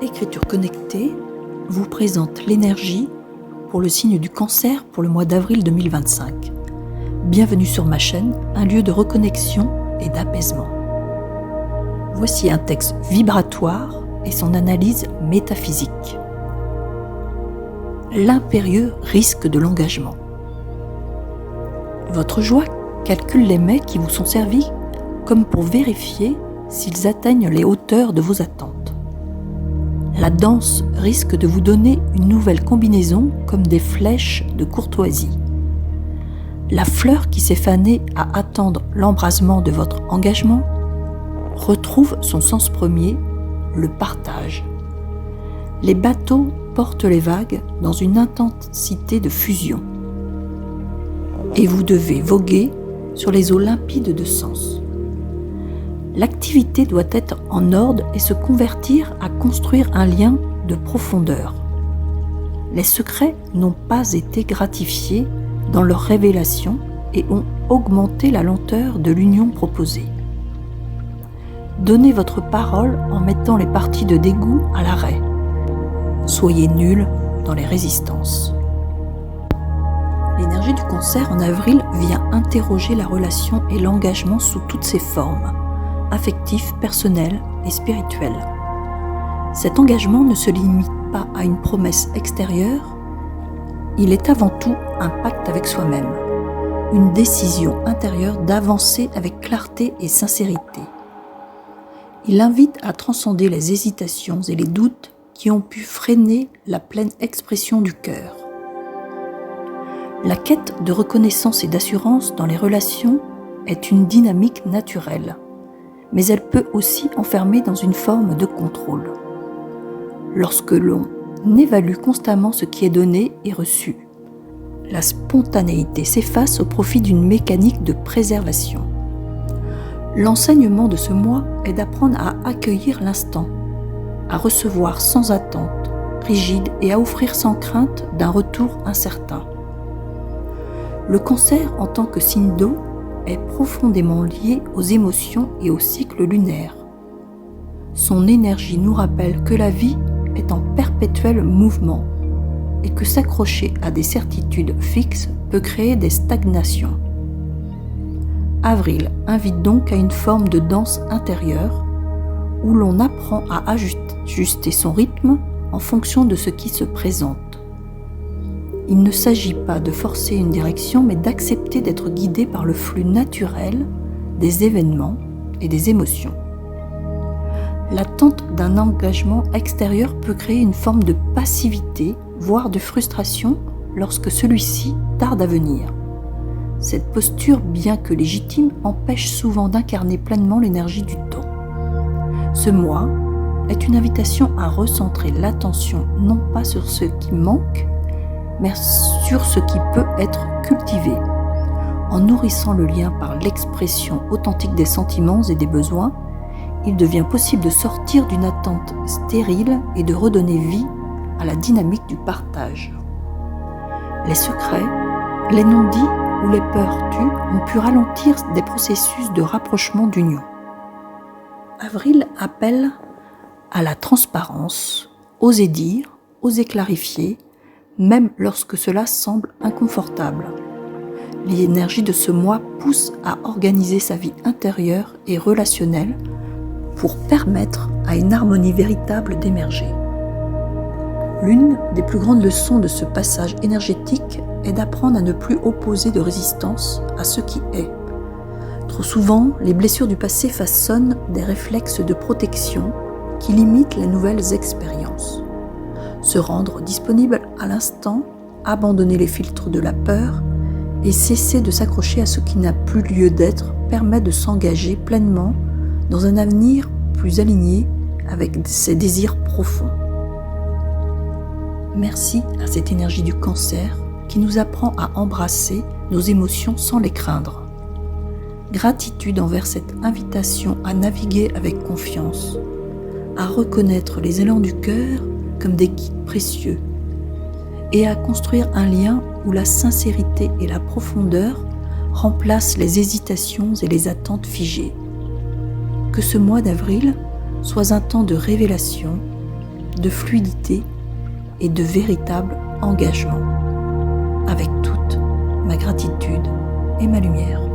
Écriture connectée vous présente l'énergie pour le signe du Cancer pour le mois d'avril 2025. Bienvenue sur ma chaîne, un lieu de reconnexion et d'apaisement. Voici un texte vibratoire et son analyse métaphysique. L'impérieux risque de l'engagement. Votre joie calcule les mets qui vous sont servis comme pour vérifier s'ils atteignent les hauteurs de vos attentes. La danse risque de vous donner une nouvelle combinaison comme des flèches de courtoisie. La fleur qui s'est fanée à attendre l'embrasement de votre engagement retrouve son sens premier, le partage. Les bateaux portent les vagues dans une intensité de fusion. Et vous devez voguer sur les eaux limpides de sens. L'activité doit être en ordre et se convertir à construire un lien de profondeur. Les secrets n'ont pas été gratifiés dans leur révélation et ont augmenté la lenteur de l'union proposée. Donnez votre parole en mettant les parties de dégoût à l'arrêt. Soyez nul dans les résistances. L'énergie du Cancer en avril vient interroger la relation et l'engagement sous toutes ses formes, affectif, personnel et spirituel. Cet engagement ne se limite pas à une promesse extérieure, il est avant tout un pacte avec soi-même, une décision intérieure d'avancer avec clarté et sincérité. Il invite à transcender les hésitations et les doutes qui ont pu freiner la pleine expression du cœur. La quête de reconnaissance et d'assurance dans les relations est une dynamique naturelle, mais elle peut aussi enfermer dans une forme de contrôle. Lorsque l'on évalue constamment ce qui est donné et reçu, la spontanéité s'efface au profit d'une mécanique de préservation. L'enseignement de ce mois est d'apprendre à accueillir l'instant, à recevoir sans attente, rigide et à offrir sans crainte d'un retour incertain. Le Cancer en tant que signe d'eau est profondément lié aux émotions et au cycle lunaire. Son énergie nous rappelle que la vie est en perpétuel mouvement et que s'accrocher à des certitudes fixes peut créer des stagnations. Avril invite donc à une forme de danse intérieure où l'on apprend à ajuster son rythme en fonction de ce qui se présente. Il ne s'agit pas de forcer une direction, mais d'accepter d'être guidé par le flux naturel des événements et des émotions. L'attente d'un engagement extérieur peut créer une forme de passivité, voire de frustration lorsque celui-ci tarde à venir. Cette posture, bien que légitime, empêche souvent d'incarner pleinement l'énergie du temps. Ce mois est une invitation à recentrer l'attention non pas sur ce qui manque, mais sur ce qui peut être cultivé. En nourrissant le lien par l'expression authentique des sentiments et des besoins, il devient possible de sortir d'une attente stérile et de redonner vie à la dynamique du partage. Les secrets, les non-dits ou les peurs tues ont pu ralentir des processus de rapprochement d'union. Avril appelle à la transparence, oser dire, oser clarifier, même lorsque cela semble inconfortable. L'énergie de ce mois pousse à organiser sa vie intérieure et relationnelle pour permettre à une harmonie véritable d'émerger. L'une des plus grandes leçons de ce passage énergétique est d'apprendre à ne plus opposer de résistance à ce qui est. Trop souvent, les blessures du passé façonnent des réflexes de protection qui limitent les nouvelles expériences. Se rendre disponible à l'instant, abandonner les filtres de la peur et cesser de s'accrocher à ce qui n'a plus lieu d'être permet de s'engager pleinement dans un avenir plus aligné avec ses désirs profonds. Merci à cette énergie du Cancer qui nous apprend à embrasser nos émotions sans les craindre. Gratitude envers cette invitation à naviguer avec confiance, à reconnaître les élans du cœur comme des guides précieux et à construire un lien où la sincérité et la profondeur remplacent les hésitations et les attentes figées. Que ce mois d'avril soit un temps de révélation, de fluidité et de véritable engagement, avec toute ma gratitude et ma lumière.